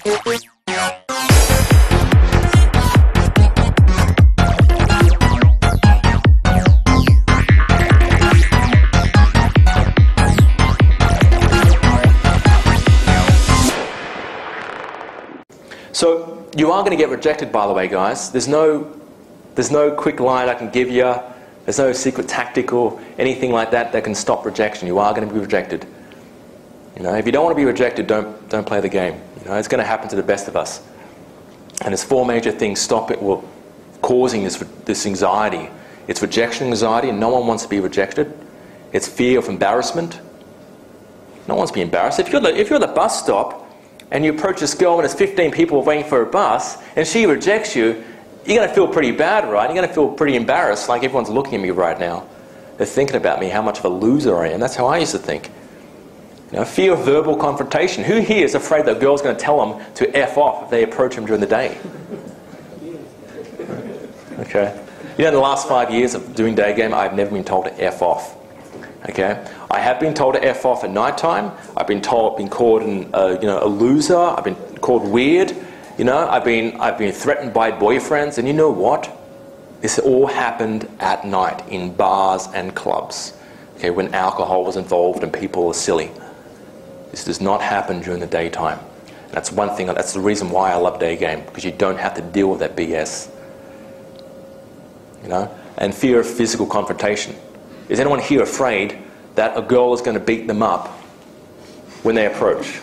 So you are going to get rejected, by the way, guys. There's no quick line I can give you. There's no secret tactic or anything like that that can stop rejection. You are going to be rejected. You know, if you don't want to be rejected, don't play the game. You know, it's going to happen to the best of us. And there's 4 major things stop it, well, causing this anxiety. It's rejection anxiety, and no one wants to be rejected. It's fear of embarrassment. No one wants to be embarrassed. If you're at the bus stop and you approach this girl and there's 15 people waiting for a bus and she rejects you, you're going to feel pretty bad, right? You're going to feel pretty embarrassed, like everyone's looking at me right now. They're thinking about me, how much of a loser I am. That's how I used to think. You know, fear of verbal confrontation. Who here is afraid that a girl's going to tell them to F off if they approach them during the day? Okay. You know, in the last 5 years of doing day game, I've never been told to F off. Okay. I have been told to F off at night time. I've been called a loser. I've been called weird. You know, I've been threatened by boyfriends, and you know what? This all happened at night in bars and clubs. Okay, when alcohol was involved and people are silly. This does not happen during the daytime. And that's one thing. That's the reason why I love day game, because you don't have to deal with that BS. You know, and fear of physical confrontation. Is anyone here afraid that a girl is going to beat them up when they approach?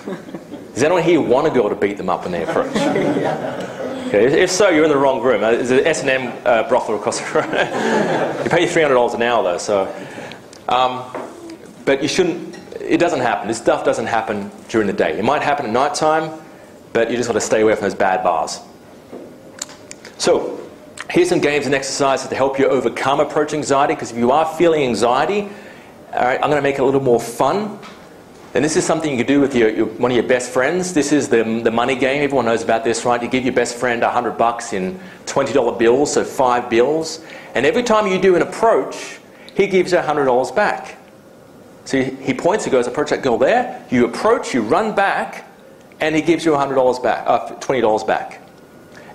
Does anyone here want a girl to beat them up when they approach? Okay, if so, you're in the wrong room. There's an S&M brothel across the road. You pay $300 an hour though, so. But you shouldn't. It doesn't happen. This stuff doesn't happen during the day. It might happen at night time, but you just got to stay away from those bad bars. So, here's some games and exercises to help you overcome approach anxiety. Because if you are feeling anxiety, all right, I'm going to make it a little more fun. And this is something you can do with one of your best friends. This is the money game. Everyone knows about this, right? You give your best friend $100 in $20 bills, so 5 bills. And every time you do an approach, he gives you $100 back. So he points, he goes, approach that girl there. You approach, you run back, and he gives you $100 back, $20 back.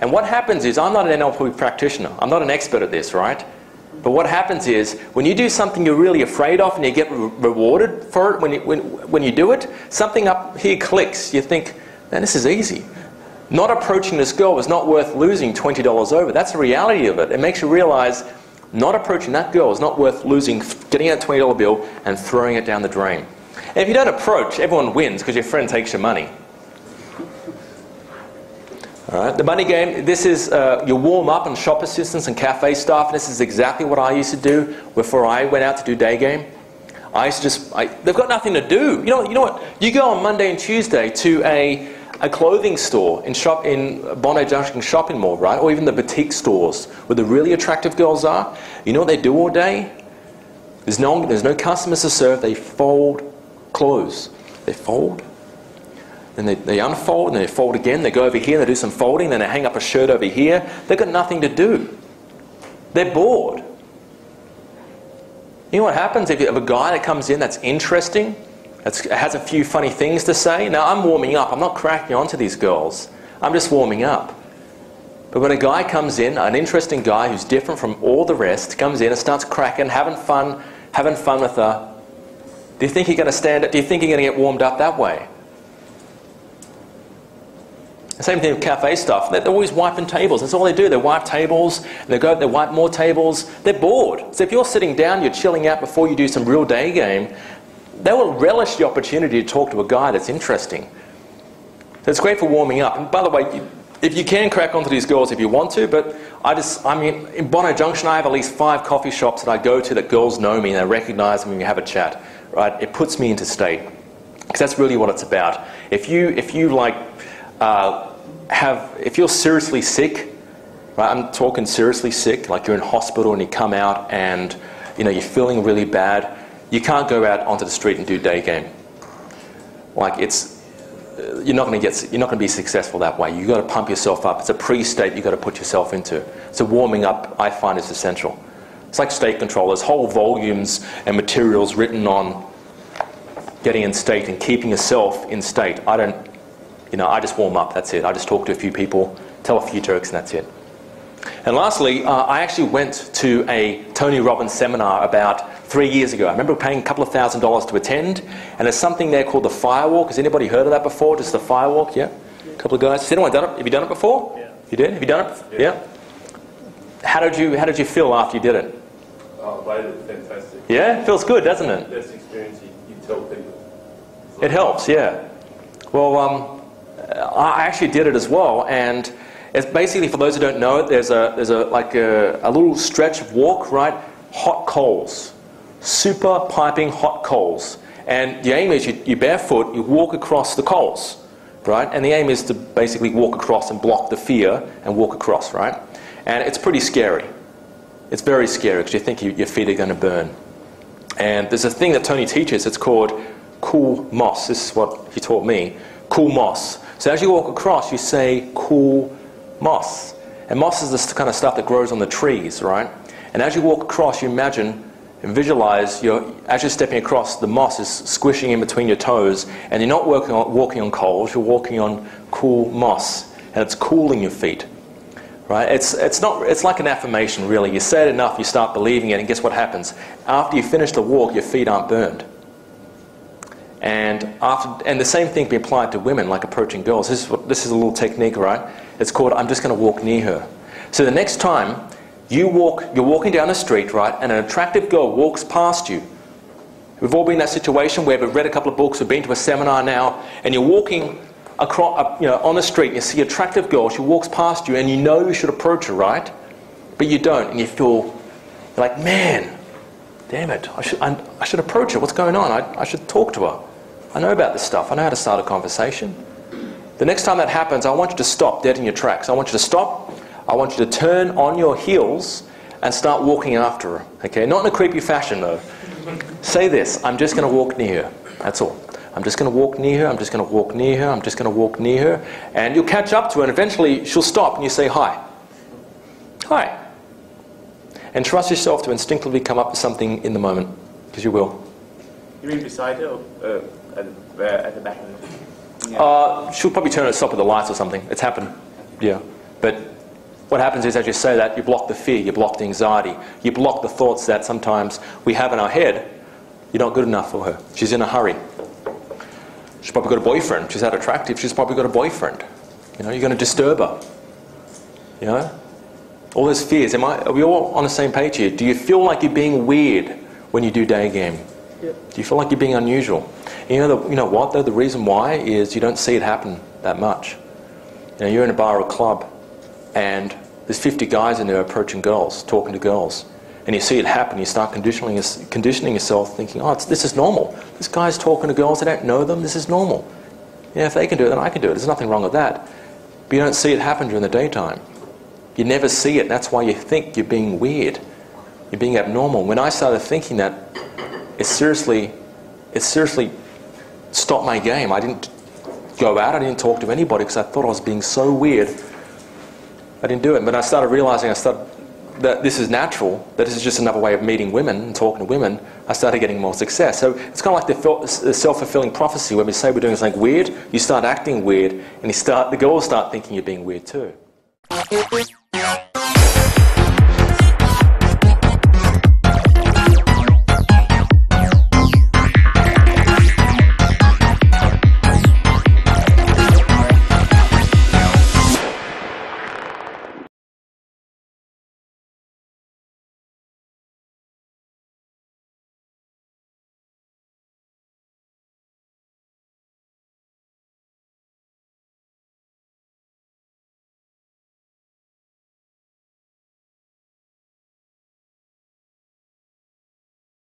And what happens is, I'm not an NLP practitioner. I'm not an expert at this, right? But what happens is, when you do something you're really afraid of and you get rewarded for it when you do it, something up here clicks. You think, man, this is easy. Not approaching this girl is not worth losing $20 over. That's the reality of it. It makes you realize not approaching that girl is not worth losing, getting that $20 bill and throwing it down the drain. And if you don't approach, everyone wins because your friend takes your money. Alright, the money game, this is your warm-up and shop assistants and cafe staff. This is exactly what I used to do before I went out to do day game. I used to they've got nothing to do. You know what? You go on Monday and Tuesday to a clothing store in Bondi Junction shopping mall, right? Or even the boutique stores where the really attractive girls are. You know what they do all day? There's no customers to serve. They fold clothes. They fold. Then they unfold, and they fold again. They go over here, and they do some folding, then they hang up a shirt over here. They've got nothing to do. They're bored. You know what happens if you have a guy that comes in that's interesting, has a few funny things to say? Now, I'm warming up. I'm not cracking onto these girls. I'm just warming up. But when a guy comes in, an interesting guy who's different from all the rest, comes in and starts cracking, having fun with her, do you think you're going to stand it? Do you think you're going to get warmed up that way? Same thing with cafe stuff. They're always wiping tables. That's all they do. They wipe tables, and they wipe more tables. They're bored. So if you're sitting down, you're chilling out before you do some real day game, they will relish the opportunity to talk to a guy that's interesting. So it's great for warming up. And by the way, if you can crack onto these girls if you want to, but I mean, in Bondi Junction, I have at least 5 coffee shops that I go to that girls know me and they recognize me when we have a chat. Right? It puts me into state. Because that's really what it's about. If you're seriously sick, right? I'm talking seriously sick, like you're in hospital and you come out and you're feeling really bad. You can't go out onto the street and do day game. Like you're not going to be successful that way. You've got to pump yourself up. It's a pre-state you've got to put yourself into. So warming up, I find, is essential. It's like state control. There's whole volumes and materials written on getting in state and keeping yourself in state. I don't You know, I just warm up, that's it. I just talk to a few people, tell a few jokes, and that's it. And lastly, I actually went to a Tony Robbins seminar about 3 years ago. I remember paying a couple of $1,000s to attend, and there's something there called the firewalk. Has anybody heard of that before? Just the firewalk, yeah? A couple of guys. Has anyone done it? Have you done it before? Yeah. You did? Have you done it? Yeah. How did you feel after you did it? Oh, it was fantastic. Yeah? It feels good, doesn't it? Best experience you tell people. It helps, yeah. Well, I actually did it as well, and it's basically, for those who don't know it, there's a little stretch of walk, right? Hot coals, super piping hot coals, and the aim is you barefoot, you walk across the coals, right? And the aim is to basically walk across and block the fear and walk across, right? And it's pretty scary. It's very scary because you think your feet are going to burn. And there's a thing that Tony teaches. It's called cool moss. This is what he taught me. Cool moss. So as you walk across, you say cool moss. And moss is this kind of stuff that grows on the trees, right? And as you walk across, you imagine and visualize as you're stepping across, the moss is squishing in between your toes, and you're not walking on coals, you're walking on cool moss, and it's cooling your feet. Right? It's like an affirmation, really. You say it enough, you start believing it, and guess what happens? After you finish the walk, your feet aren't burned. And the same thing can be applied to women, like approaching girls. This is a little technique, right? It's called, I'm just going to walk near her. So the next time you're walking down the street, right, and an attractive girl walks past you. We've all been in that situation where we've read a couple of books, we've been to a seminar now, and you're walking across, on the street, and you see an attractive girl, she walks past you, and you know you should approach her, right? But you don't, and you're like, man, damn it, I should approach her. What's going on? I should talk to her. I know about this stuff. I know how to start a conversation. The next time that happens, I want you to stop dead in your tracks. I want you to stop. I want you to turn on your heels and start walking after her. Okay? Not in a creepy fashion, though. Say this, I'm just going to walk near her. That's all. I'm just going to walk near her. I'm just going to walk near her. I'm just going to walk near her. And you'll catch up to her, and eventually she'll stop, and you say, hi. Hi. And trust yourself to instinctively come up with something in the moment, because you will. You mean beside her or at the back of the... Yeah. She'll probably turn and stop at the lights or something. It's happened. Yeah. But what happens is, as you say that, you block the fear, you block the anxiety, you block the thoughts that sometimes we have in our head. You're not good enough for her. She's in a hurry. She's probably got a boyfriend. She's that attractive. She's probably got a boyfriend. You know, you're going to disturb her. You know? All those fears. Are we all on the same page here? Do you feel like you're being weird when you do day game? Yep. Do you feel like you're being unusual? And you know what, though? The reason why is you don't see it happen that much. You know, you're in a bar or a club, and there's 50 guys in there approaching girls, talking to girls. And you see it happen, you start conditioning yourself, thinking, oh, this is normal. This guy's talking to girls, I don't know them, this is normal. Yeah, if they can do it, then I can do it. There's nothing wrong with that. But you don't see it happen during the daytime. You never see it, that's why you think you're being weird. You're being abnormal. When I started thinking that, it seriously stopped my game. I didn't go out, I didn't talk to anybody because I thought I was being so weird. I didn't do it. But I started realizing that this is natural, that this is just another way of meeting women and talking to women. I started getting more success. So it's kind of like the self-fulfilling prophecy. When we say we're doing something weird, you start acting weird, and the girls start thinking you're being weird too.